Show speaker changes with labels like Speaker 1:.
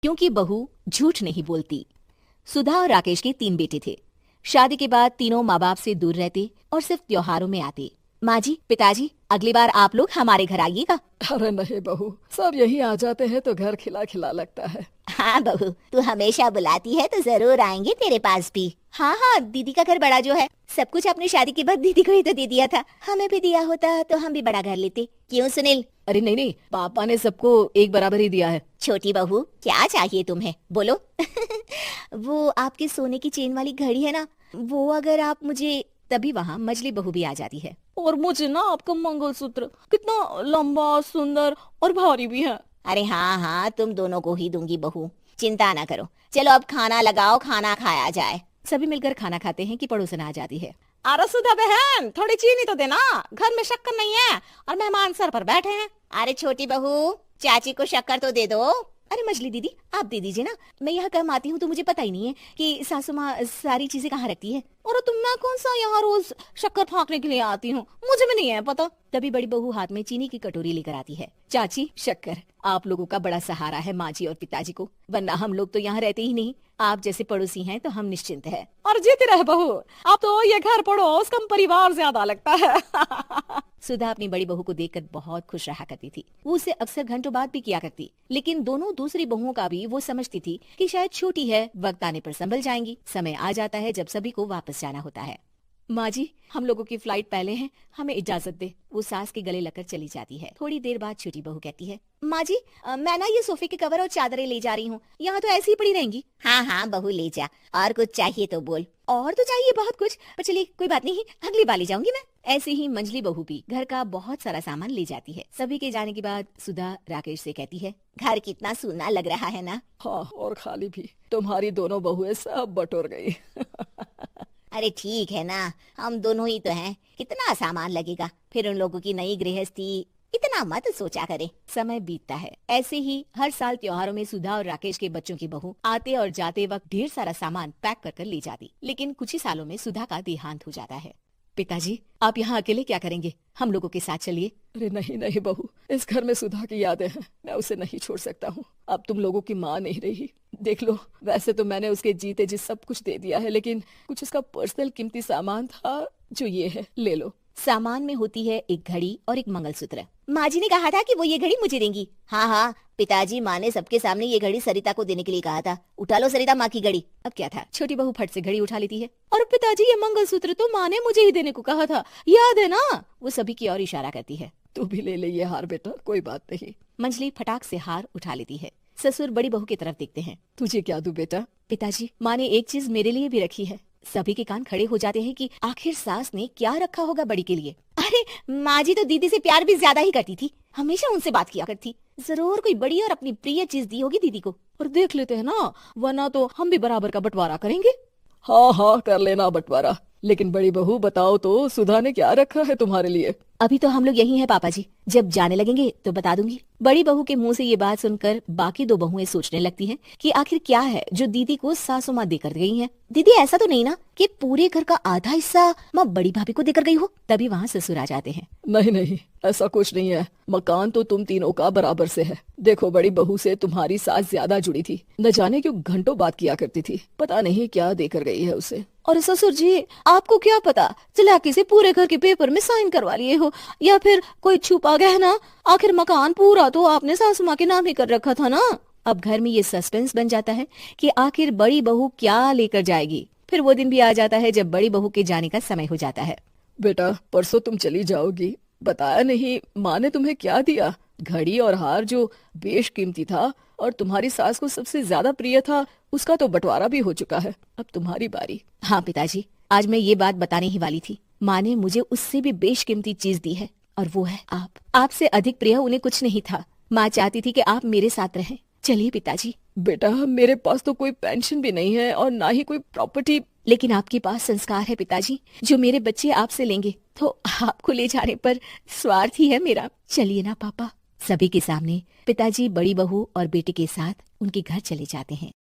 Speaker 1: क्योंकि बहू झूठ नहीं बोलती। सुधा और राकेश के 3 बेटे थे। शादी के बाद तीनों माँ बाप से दूर रहते और सिर्फ त्योहारों में आते। माँ जी, पिताजी, अगली बार आप लोग हमारे घर आइएगा।
Speaker 2: अरे नहीं बहू, सब यही आ जाते हैं तो घर खिला खिला लगता है।
Speaker 3: हाँ बहू, तू हमेशा बुलाती है तो जरूर आएंगे तेरे पास भी। हाँ हाँ, दीदी का घर बड़ा जो है, सब कुछ अपनी शादी के बाद दीदी को ही तो दे दिया था। हमें भी दिया होता तो हम भी बड़ा घर लेते। क्यों सुनील?
Speaker 2: अरे नहीं नहीं, पापा ने सबको एक बराबर ही दिया है।
Speaker 3: छोटी बहू, क्या चाहिए तुम्हें, बोलो। वो आपके सोने की चेन वाली घड़ी है ना, वो अगर आप मुझे।
Speaker 1: तभी वहाँ मजली बहू भी आ जाती है।
Speaker 2: और मुझे ना आपका मंगलसूत्र कितना लंबा, सुंदर और भारी भी है।
Speaker 3: अरे हाँ हाँ, तुम दोनों को ही दूंगी बहू, चिंता ना करो। चलो अब खाना लगाओ, खाना खाया जाए।
Speaker 1: सभी मिलकर खाना खाते हैं कि पड़ोसन आ जाती है।
Speaker 2: अरे सुधा बहन, थोड़ी चीनी तो देना, घर में शक्कर नहीं है और मेहमान सर पर बैठे हैं।
Speaker 3: अरे छोटी बहू, चाची को शक्कर तो दे दो।
Speaker 1: अरे मजली दीदी, आप दे दीजिए ना, मैं यहाँ कम आती हूँ तो मुझे पता ही नहीं है कि सासू माँ सारी चीजें कहाँ रखती है।
Speaker 2: और तुम, मैं कौन सा यहाँ रोज शक्कर फाँकने के लिए आती हूँ, मुझे भी नहीं है पता।
Speaker 1: तभी बड़ी बहू हाथ में चीनी की कटोरी लेकर आती है। चाची, शक्कर आप लोगों का बड़ा सहारा है माँ जी और पिताजी को, वरना हम लोग तो यहाँ रहते ही नहीं। आप जैसे पड़ोसी हैं तो हम निश्चिंत है।
Speaker 2: और जीती रहे बहू, अब तो ये घर पड़ोस कम परिवार ज्यादा लगता है।
Speaker 1: सुधा अपनी बड़ी बहू को देखकर बहुत खुश रहा करती थी। वो उसे अक्सर घंटों बाद भी किया करती, लेकिन दोनों दूसरी बहुओं का भी वो समझती थी कि शायद छोटी है, वक्त आने पर संभल जाएंगी। समय आ जाता है जब सभी को वापस जाना होता है। माँ जी, हम लोगों की फ्लाइट पहले है, हमें इजाजत दे। वो सास के गले लगकर चली जाती है। थोड़ी देर बाद छोटी बहू कहती है,
Speaker 3: माँ जी, मैं ना ये सोफे के कवर और चादरें ले जा रही हूँ, यहाँ तो ऐसी ही पड़ी रहेंगी। हाँ हाँ बहू, ले जा, और कुछ चाहिए तो बोल।
Speaker 1: और तो चाहिए बहुत कुछ, पर चलिए कोई बात नहीं, अगली बार ले जाऊंगी मैं। ऐसे ही मंजली बहू भी घर का बहुत सारा सामान ले जाती है। सभी के जाने के बाद सुधा राकेश से कहती है,
Speaker 3: घर कितना सूना लग रहा है ना।
Speaker 2: हाँ, और खाली भी, तुम्हारी दोनों बहुएं सब बटोर गई।
Speaker 3: अरे ठीक है ना, हम दोनों ही तो हैं, कितना सामान लगेगा, फिर उन लोगों की नई गृहस्थी, इतना मत सोचा करे।
Speaker 1: समय बीतता है। ऐसे ही हर साल त्योहारों में सुधा और राकेश के बच्चों की बहू आते और जाते वक्त ढेर सारा सामान पैक कर कर ले जाती। लेकिन कुछ ही सालों में सुधा का देहांत हो जाता है। पिताजी, आप यहाँ अकेले क्या करेंगे, हम लोगों के साथ चलिए।
Speaker 2: अरे नहीं नहीं बहू, इस घर में सुधा की यादें हैं, मैं उसे नहीं छोड़ सकता हूँ। अब तुम लोगों की माँ नहीं रही। देख लो, वैसे तो मैंने उसके जीते जी सब कुछ दे दिया है, लेकिन कुछ उसका पर्सनल कीमती सामान था जो ये है, ले लो।
Speaker 1: सामान में होती है एक घड़ी और एक मंगलसूत्र।
Speaker 3: माँ जी ने कहा था कि वो ये घड़ी मुझे देंगी। हाँ हाँ पिताजी, माँ ने सबके सामने ये घड़ी सरिता को देने के लिए कहा था। उठा लो सरिता माँ की घड़ी।
Speaker 1: अब क्या था, छोटी बहू फट से घड़ी उठा लेती है।
Speaker 2: और पिताजी, ये मंगलसूत्र तो माँ ने मुझे ही देने को कहा था, याद है ना?
Speaker 1: वो सभी की ओर इशारा करती है।
Speaker 2: तू भी ले ले ये हार बेटा, कोई बात नहीं।
Speaker 1: मंजली फटाक से हार उठा लेती है। ससुर बड़ी बहू की तरफ देखते हैं।
Speaker 2: तुझे क्या दूं बेटा?
Speaker 1: पिताजी, माँ ने एक चीज मेरे लिए भी रखी है। सभी के कान खड़े हो जाते हैं कि आखिर सास ने क्या रखा होगा बड़ी के लिए।
Speaker 3: अरे माँ जी तो दीदी से प्यार भी ज्यादा ही करती थी, हमेशा उनसे बात किया करती। जरूर कोई बड़ी और अपनी प्रिय चीज दी होगी दीदी को।
Speaker 2: और देख लेते हैं ना, वरना तो हम भी बराबर का बंटवारा करेंगे। हाँ हाँ, कर लेना बंटवारा। लेकिन बड़ी बहू, बताओ तो, सुधा ने क्या रखा है तुम्हारे लिए?
Speaker 1: अभी तो हम लोग यही हैं पापा जी, जब जाने लगेंगे तो बता दूंगी। बड़ी बहू के मुंह से ये बात सुनकर बाकी दो बहुएं सोचने लगती हैं कि आखिर क्या है जो दीदी को सासू माँ देकर गई हैं।
Speaker 3: दीदी, ऐसा तो नहीं ना कि पूरे घर का आधा हिस्सा माँ बड़ी भाभी को देकर गई हो?
Speaker 1: तभी वहाँ ससुर आ जाते हैं।
Speaker 2: नहीं नहीं, ऐसा कुछ नहीं है, मकान तो तुम तीनों का बराबर से है। देखो, बड़ी बहू से तुम्हारी सास ज्यादा जुड़ी थी, न जाने क्यों घंटों बात किया करती थी, पता नहीं क्या देकर गई है उसे। और ससुर जी, आपको क्या पता, चालाकी से पूरे घर के पेपर में साइन करवा लिए हो, या फिर कोई छुपा गहना। आखिर मकान पूरा तो आपने सासू माँ के नाम ही कर रखा था ना।
Speaker 1: अब घर में ये सस्पेंस बन जाता है कि आखिर बड़ी बहू क्या लेकर जाएगी। फिर वो दिन भी आ जाता है जब बड़ी बहू के जाने का समय हो जाता है।
Speaker 2: बेटा, परसों तुम चली जाओगी, बताया नहीं माँ ने तुम्हें क्या दिया? घड़ी और हार जो बेशकीमती था और तुम्हारी सास को सबसे ज्यादा प्रिय था, उसका तो बंटवारा भी हो चुका है। अब तुम्हारी बारी।
Speaker 1: हाँ पिताजी, आज मैं ये बात बताने ही वाली थी। माँ ने मुझे उससे भी बेशकीमती चीज दी है, और वो है आप। आपसे अधिक प्रिय उन्हें कुछ नहीं था। माँ चाहती थी कि आप मेरे साथ रहें। चलिए पिताजी।
Speaker 2: बेटा, मेरे पास तो कोई पेंशन भी नहीं है और ना ही कोई प्रॉपर्टी।
Speaker 1: लेकिन आपके पास संस्कार है पिताजी, जो मेरे बच्चे आपसे लेंगे, तो आपको ले जाने पर स्वार्थ ही है मेरा। चलिए ना पापा। सभी के सामने पिताजी बड़ी बहू और बेटे के साथ उनके घर चले जाते हैं।